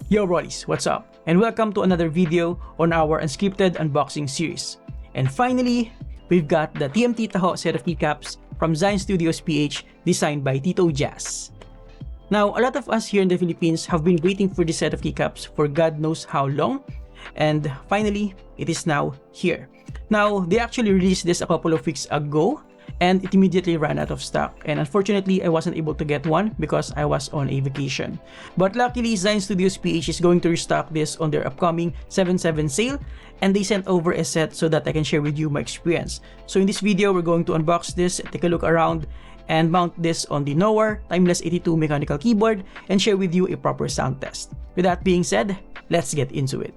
Yo Brollies, what's up? And welcome to another video on our Unscripted unboxing series. And finally, we've got the TMT Taho set of keycaps from Zion Studios PH designed by Tito Jazz. Now, a lot of us here in the Philippines have been waiting for this set of keycaps for God knows how long, and finally, it is now here. Now, they actually released this a couple of weeks ago, and it immediately ran out of stock, and unfortunately I wasn't able to get one because I was on a vacation. But luckily, Zion Studios PH is going to restock this on their upcoming 7/7 sale, and they sent over a set so that I can share with you my experience. So in this video, we're going to unbox this, take a look around, and mount this on the Noir Timeless 82 mechanical keyboard and share with you a proper sound test. With that being said, let's get into it.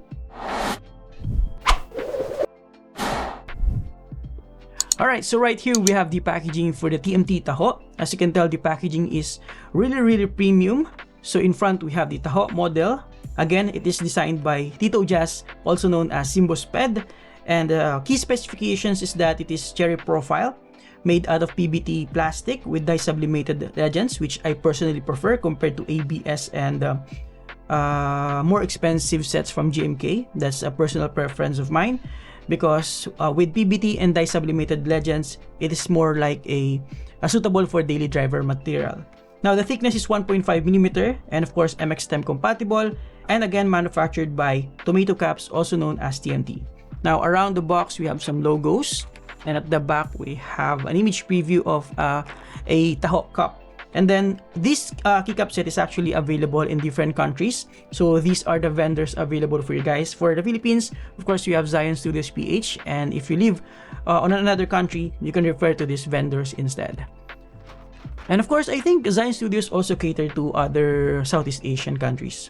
Alright, so right here we have the packaging for the TMT Taho. As you can tell, the packaging is really premium. So in front we have the Taho model. Again, it is designed by Tito Jazz, also known as Simbosped. And key specifications is that it is cherry profile, made out of PBT plastic with dye sublimated legends, which I personally prefer compared to ABS and more expensive sets from GMK. That's a personal preference of mine, because with PBT and dye sublimated legends, it is more like a suitable for daily driver material. Now the thickness is 1.5mm and of course MX10 compatible, and again manufactured by Tomatocaps, also known as TMT. Now around the box we have some logos, and at the back we have an image preview of a Taho cup. And then this keycap set is actually available in different countries. So these are the vendors available for you guys. For the Philippines, of course, you have Zion Studios PH. And if you live on another country, you can refer to these vendors instead. And of course, I think Zion Studios also cater to other Southeast Asian countries.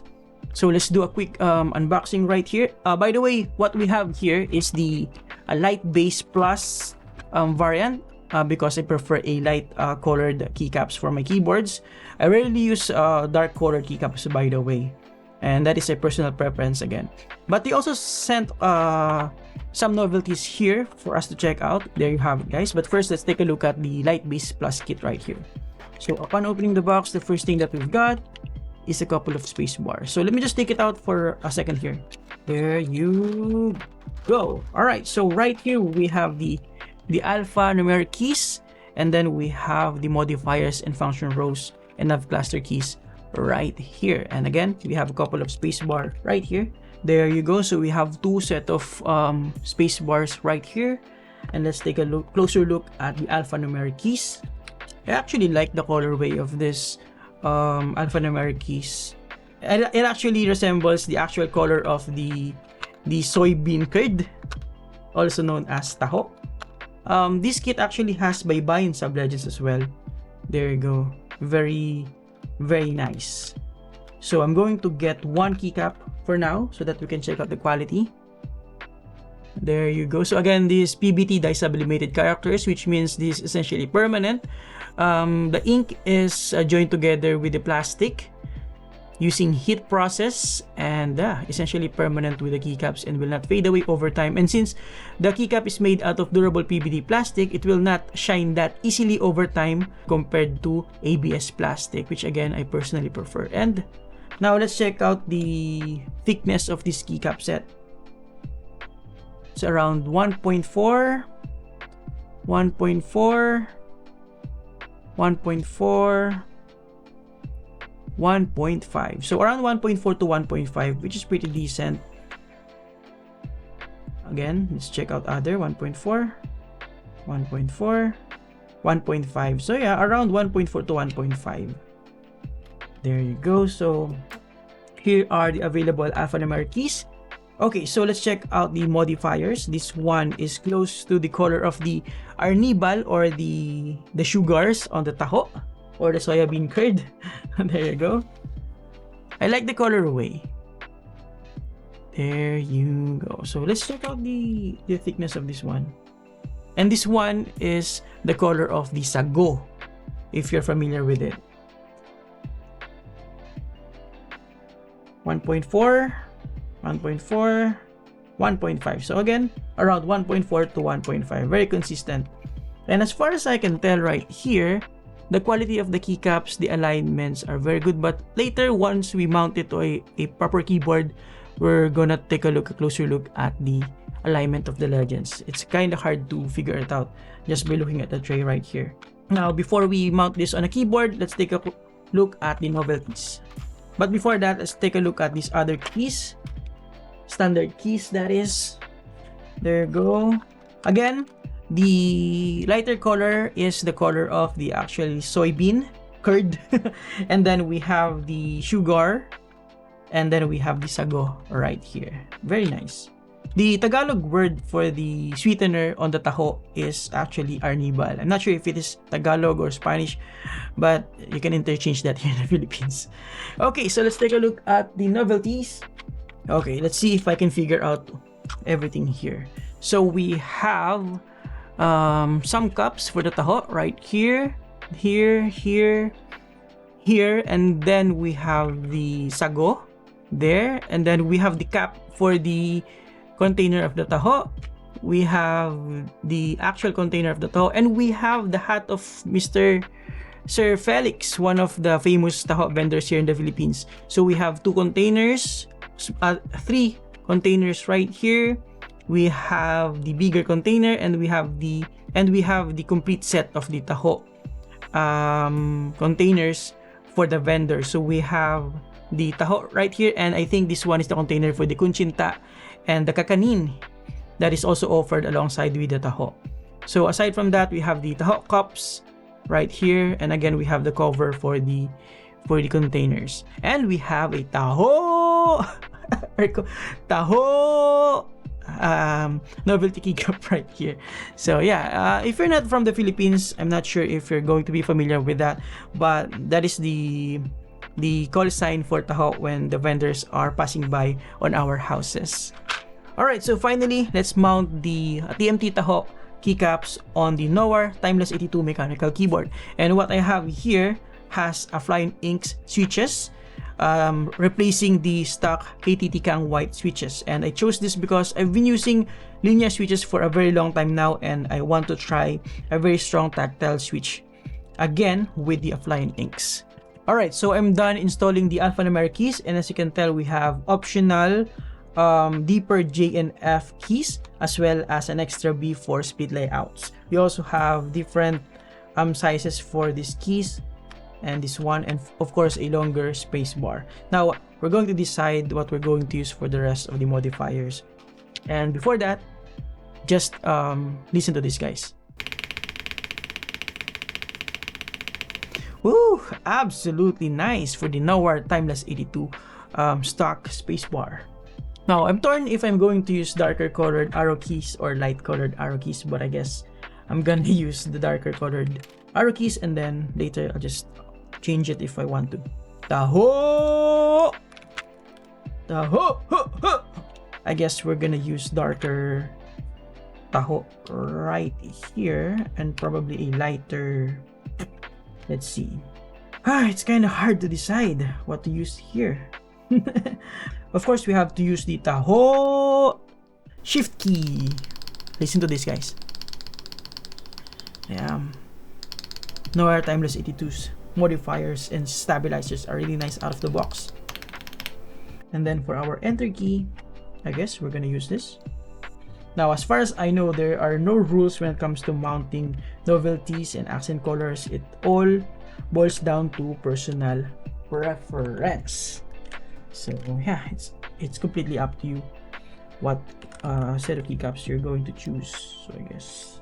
So let's do a quick unboxing right here. By the way, what we have here is the Light Base Plus variant. Because I prefer a light colored keycaps for my keyboards. I rarely use dark colored keycaps, by the way, and that is a personal preference again. But they also sent some novelties here for us to check out. There you have it, guys. But first, let's take a look at the Light Base Plus kit right here. So upon opening the box, the first thing that we've got is a couple of space bars. So let me just take it out for a second here. There you go. All right, so right here we have the alphanumeric keys, and then we have the modifiers and function rows and nav cluster keys right here. And again, we have a couple of spacebar right here. There you go. So we have two set of space bars right here, and let's take a closer look at the alphanumeric keys. I actually like the colorway of this alphanumeric keys. It actually resembles the actual color of the soybean curd, also known as Taho. This kit actually has bye-bye sub-legends as well. There you go. Very nice. So I'm going to get one keycap for now so that we can check out the quality. There you go. So again, these PBT dye sublimated characters, which means this is essentially permanent. The ink is joined together with the plastic using heat process, and essentially permanent with the keycaps and will not fade away over time. And since the keycap is made out of durable PVD plastic, it will not shine that easily over time compared to ABS plastic, which again I personally prefer. And now let's check out the thickness of this keycap set. It's around 1.4, 1.5, so around 1.4 to 1.5, which is pretty decent. Again, let's check out other 1.4, 1.5. So yeah, around 1.4 to 1.5. There you go. So here are the available alphanumeric keys. Okay, so let's check out the modifiers. This one is close to the color of the arnibal or the sugars on the Taho, or the soybean curd. There you go. I like the colorway. There you go. So let's check out the thickness of this one. And this one is the color of the sago, if you're familiar with it. 1.4, 1.4, 1.5. So again, around 1.4 to 1.5. Very consistent. And as far as I can tell right here, the quality of the keycaps, the alignments are very good, but later once we mount it to a proper keyboard, we're gonna take a closer look at the alignment of the legends. It's kind of hard to figure it out just by looking at the tray right here. Now, before we mount this on a keyboard, let's take a look at the novelties. But before that, let's take a look at these other keys. Standard keys, that is. There you go. Again, the lighter color is the color of the actual soybean curd. And then we have the sugar. And then we have the sago right here. Very nice. The Tagalog word for the sweetener on the taho is actually arnibal. I'm not sure if it is Tagalog or Spanish, but you can interchange that here in the Philippines. Okay, so let's take a look at the novelties. Okay, let's see if I can figure out everything here. So we have some cups for the taho right here, here, and then we have the sago there, and then we have the cap for the container of the taho. We have the actual container of the taho, and we have the hat of Mr. Sir Felix, one of the famous taho vendors here in the Philippines. So we have 2 containers, 3 containers right here. We have the bigger container, and we have the complete set of the taho containers for the vendor. So we have the taho right here, and I think this one is the container for the kunchinta and the kakanin that is also offered alongside with the taho. So aside from that, we have the taho cups right here, and again we have the cover for the containers, and we have a taho novelty keycap right here. So yeah, if you're not from the Philippines, I'm not sure if you're going to be familiar with that, but that is the call sign for taho when the vendors are passing by on our houses. Alright, so finally, let's mount the TMT Taho Keycaps on the Noir Timeless 82 mechanical keyboard. And what I have here has a Flying Inks switches, replacing the stock KTT Kang white switches. And I chose this because I've been using linear switches for a very long time now, and I want to try a very strong tactile switch again with the Flying Inks. Alright, so I'm done installing the alphanumeric keys, and as you can tell, we have optional deeper J and F keys, as well as an extra B for split layouts. We also have different sizes for these keys, and this one, and of course a longer space bar. Now we're going to decide what we're going to use for the rest of the modifiers, and before that, just listen to this, guys. Woo! Absolutely nice for the Noir Timeless 82 stock spacebar. Now, I'm torn if I'm going to use darker colored arrow keys or light colored arrow keys, but I guess I'm gonna use the darker colored arrow keys, and then later I'll just change it if I want to. Taho! Taho! Ho, ho. I guess we're gonna use darker taho right here, and probably a lighter. Let's see. It's kind of hard to decide what to use here. Of course, we have to use the Taho Shift key. Listen to this, guys. Yeah. Noir Timeless 82's modifiers and stabilizers are really nice out of the box. And then for our Enter key, I guess we're gonna use this. Now, as far as I know, there are no rules when it comes to mounting novelties and accent colors. It all boils down to personal preference. So yeah, it's completely up to you what set of keycaps you're going to choose. So I guess.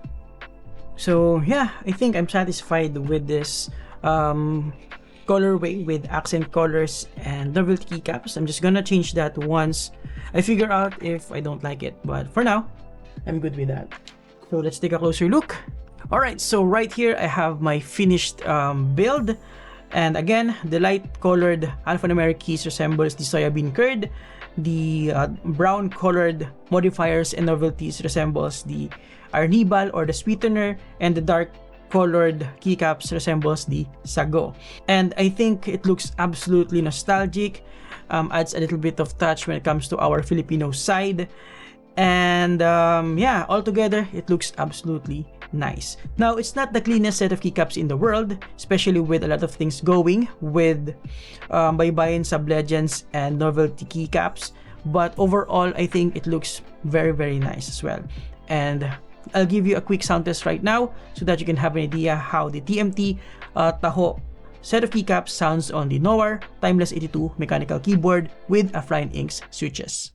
So yeah, I think I'm satisfied with this colorway with accent colors and novelty keycaps. I'm just gonna change that once I figure out if I don't like it, but for now I'm good with that. So let's take a closer look. Alright, so right here I have my finished build, and again, the light colored alphanumeric keys resembles the soybean curd. The brown colored modifiers and novelties resembles the arnibal or the sweetener, and the dark colored keycaps resembles the sago. And I think it looks absolutely nostalgic, adds a little bit of touch when it comes to our Filipino side, and yeah, altogether it looks absolutely nice. Now, it's not the cleanest set of keycaps in the world, especially with a lot of things going with Baybayin, Sub-Legends, and Novelty keycaps. But overall, I think it looks very, very nice as well. And I'll give you a quick sound test right now so that you can have an idea how the TMT Taho set of keycaps sounds on the Noir Timeless 82 mechanical keyboard with a Flying Inks switches.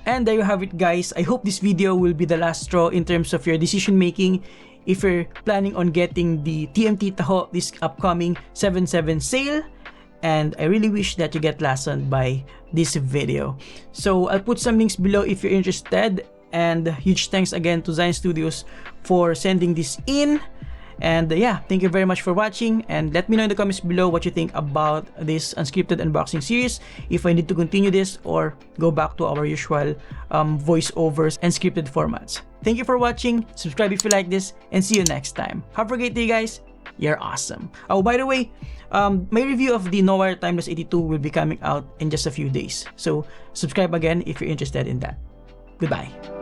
And there you have it, guys. I hope this video will be the last straw in terms of your decision making if you're planning on getting the TMT Taho this upcoming 7/7 sale. And I really wish that you get lasted by this video. So I'll put some links below if you're interested. And huge thanks again to Zion Studios for sending this in. And yeah, thank you very much for watching, and let me know in the comments below what you think about this unscripted unboxing series, if I need to continue this or go back to our usual voiceovers and scripted formats. Thank you for watching, subscribe if you like this, and see you next time. Have a great day, guys. You're awesome. Oh, by the way, my review of the Noir Timeless 82 will be coming out in just a few days, so subscribe again if you're interested in that. Goodbye.